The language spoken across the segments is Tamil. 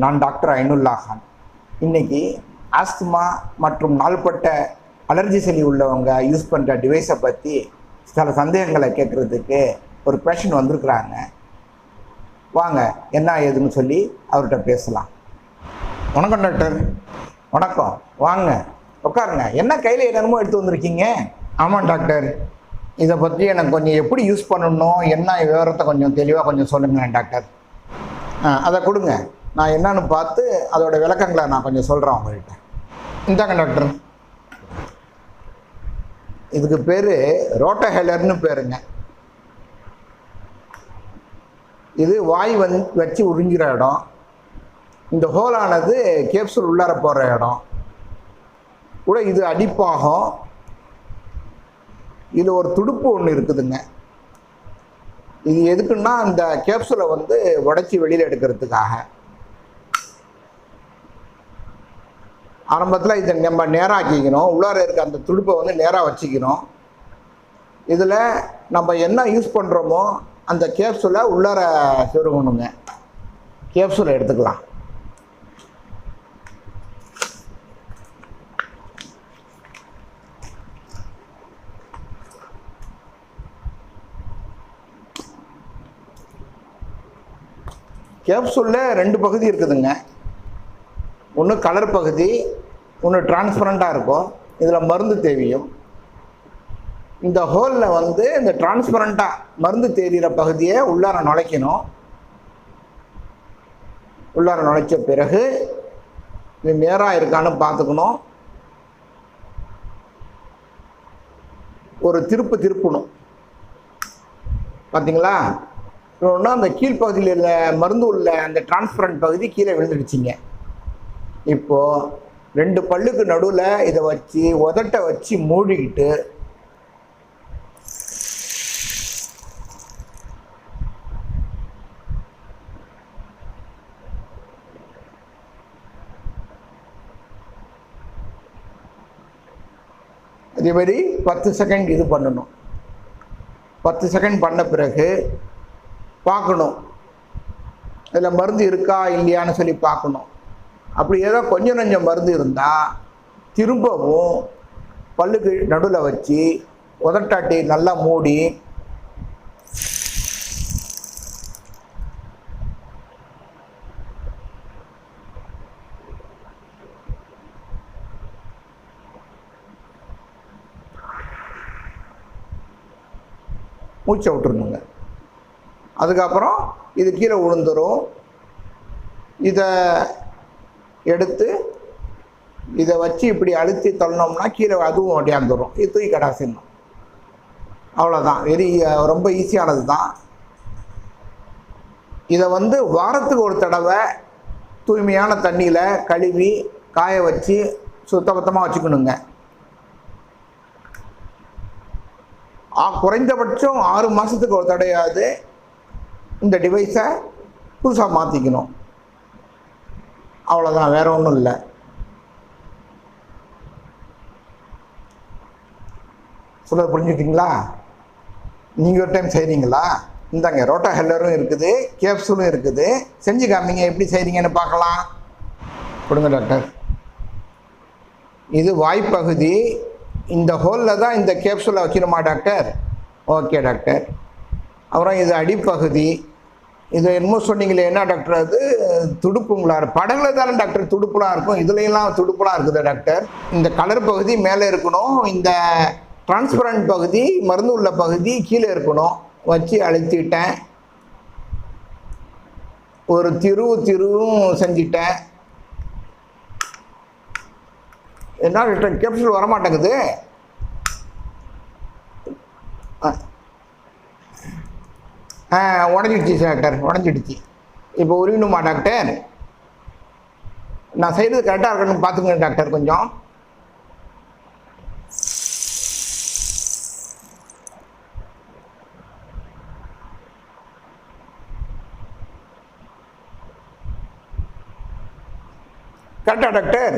நான் Dr.Aynulla. இன்னைக்கு ஆஸ்துமா மற்றும் நாள்பட்ட அலர்ஜி சளி உள்ளவங்க யூஸ் பண்ணுற டிவைஸை பற்றி சில சந்தேகங்களை கேட்குறதுக்கு ஒரு பேஷண்ட் வந்திருக்கிறாங்க. வாங்க என்ன ஏதுன்னு சொல்லி அவர்கிட்ட பேசலாம். வணக்கம் டாக்டர். வணக்கம், வாங்க உட்காருங்க. என்ன கையில் என்னமோ எடுத்து வந்திருக்கீங்க? ஆமாம் டாக்டர், இதை பற்றி எனக்கு கொஞ்சம் எப்படி யூஸ் பண்ணணும் என்ன விவரத்தை கொஞ்சம் தெளிவாக கொஞ்சம் சொல்லுங்களேன் டாக்டர். அதை கொடுங்க, நான் என்னன்னு பார்த்து அதோட விளக்கங்களை நான் கொஞ்சம் சொல்கிறேன் உங்கள்கிட்ட. இந்தாங்க டாக்டர். இதுக்கு பேர் ரோட்டஹெலர்னு பேருங்க. இது வாய் வச்சு உறிஞ்சிற இடம். இந்த ஹோலானது கேப்சூல் உள்ளார போகிற இடம் கூட. இது அடிப்பாகும். இதில் ஒரு துடுப்பு ஒன்று இருக்குதுங்க. இது எதுக்குன்னா அந்த கேப்சூலை உடைச்சி வெளியில் எடுக்கிறதுக்காக. ஆரம்பத்தில் இதை நம்ம நேராக்கிக்கணும். உள்ளார இருக்க அந்த துடுப்பை நேராக வச்சுக்கணும். இதில் நம்ம என்ன யூஸ் பண்ணுறோமோ அந்த கேப்சூலை உள்ளார சொருகணுங்க. கேப்சூலை எடுத்துக்கலாம். கேப்சூலில் ரெண்டு பகுதி இருக்குதுங்க. ஒன்று கலர் பகுதி, ஒன்று டிரான்ஸ்பரண்ட்டாக இருக்கும். இதில் மருந்து தேவையும். இந்த ஹோலில் இந்த டிரான்ஸ்பரண்ட்டாக மருந்து தெரிகிற பகுதியை உள்ளார நுழைக்கணும். உள்ளார நுழைச்ச பிறகு இது நேராக இருக்கான்னு பார்த்துக்கணும். ஒரு திருப்பணும். பார்த்தீங்களா? இன்னொன்று, அந்த கீழ்ப்பகுதியில் உள்ள மருந்து உள்ள அந்த டிரான்ஸ்பரண்ட் பகுதி கீழே விழுந்துடுச்சிங்க. இப்போது ரெண்டு பல்லுக்கு நடுவில் இதை வச்சு உதட்டை வச்சு மூடிக்கிட்டு அதே மாதிரி 10 செகண்ட் இது பண்ணணும். 10 செகண்ட் பண்ண பிறகு பார்க்கணும் இதில் மருந்து இருக்கா இல்லையான்னு சொல்லி பார்க்கணும். அப்படி ஏதோ கொஞ்சம் கொஞ்சம் மருந்து இருந்தால் திரும்பவும் பல்லுக்கு நடுவில் வச்சு உதட்டாட்டி நல்லா மூடி மூச்சை விட்டுருணுங்க. அதுக்கப்புறம் இது கீழே விழுந்துடும். இதை எடுத்து இதை வச்சு இப்படி அழுத்தி தள்ளோம்னா கீழே அதுவும் ஒடியாந்துடும். இது தூக்கி கடாசிடணும். அவ்வளோதான். ரொம்ப ஈஸியானது தான். இதை வாரத்துக்கு ஒரு தடவை தூய்மையான தண்ணியில் கழுவி காய வச்சு சுத்தபத்தமாக வச்சுக்கணுங்க. குறைந்தபட்சம் 6 மாதத்துக்கு ஒரு தடையாவது இந்த டிவைஸை புதுசாக மாற்றிக்கணும். அவ்வளோதான், வேறு ஒன்றும் இல்லை. சொல்ல புரிஞ்சுக்கிட்டீங்களா? நீங்கள் ஒரு டைம் செய்கிறீங்களா? இந்தாங்க, ரோட்டாஹெல்லரும் இருக்குது, கேப்சூலும் இருக்குது. செஞ்சு காமிங்க, எப்படி செய்கிறீங்கன்னு பார்க்கலாம். கொடுங்க டாக்டர். இது வாய்ப்பகுதி. இந்த ஹோலில் தான் இந்த கேப்சூலை வைக்கணுமா டாக்டர்? Okay doctor. அப்புறம் இது அடிப்பகுதி. இது என்னமோ சொன்னீங்களே, என்ன டாக்டர் அது? துடுப்புங்களா? படகுல தானே டாக்டர் துடுப்புலாம் இருக்கும். இதுலையெல்லாம் துடுப்புலாம் இருக்குது டாக்டர். இந்த கலர் பகுதி மேலே இருக்கணும். இந்த டிரான்ஸ்பரண்ட் பகுதி மருந்து உள்ள பகுதி கீழே இருக்கணும். வச்சு அழுத்திட்டேன். ஒரு திருவும் செஞ்சிட்டேன். என்ன டாக்டர், கேப்சூல் வரமாட்டேங்குது? உடஞ்சிடுச்சு டாக்டர், உடஞ்சிடுச்சு. இப்போ உரியணுமா டாக்டர்? நான் செய்கிறது கரெக்டாக இருக்கணும்னு பார்த்துக்கங்க டாக்டர். கொஞ்சம் கரெக்டா டாக்டர்?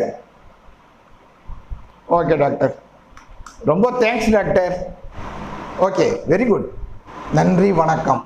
ஓகே டாக்டர், ரொம்ப thanks doctor. Okay, very good. நன்றி, வணக்கம்.